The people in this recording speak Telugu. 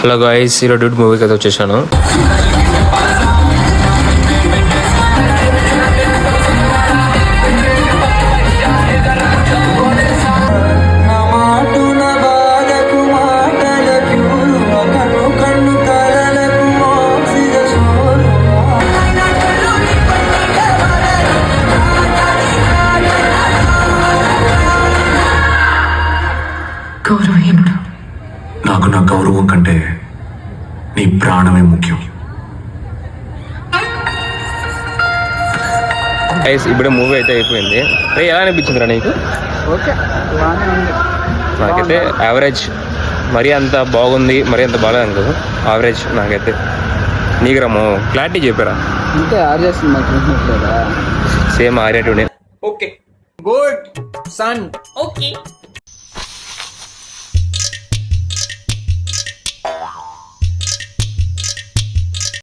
హలో గాయ్స్, ఈరోజు డ్యూట్ మూవీకి అయితే వచ్చేసాను. గౌరవహీనుడు. నాకు నా గౌరవం కంటే నీ ప్రాణమే ముఖ్యం. గైస్, ఇప్పుడే మూవీ అయితే అయిపోయింది. రే, ఎలా అనిపించిందిరా నీకు? ఓకే, బాగానే ఉంది. నాకైతే యావరేజ్. మరీ అంత బాగుంది, మరీ అంత బాగాలేదు అనుకో. యావరేజ్ నాకైతే. నీకు రమ్మో క్లారిటీ చెప్పారా? అంటే ఆర్జే సినిమా చూసినట్లేదా? Same Arya today. Okay, good son. Okay.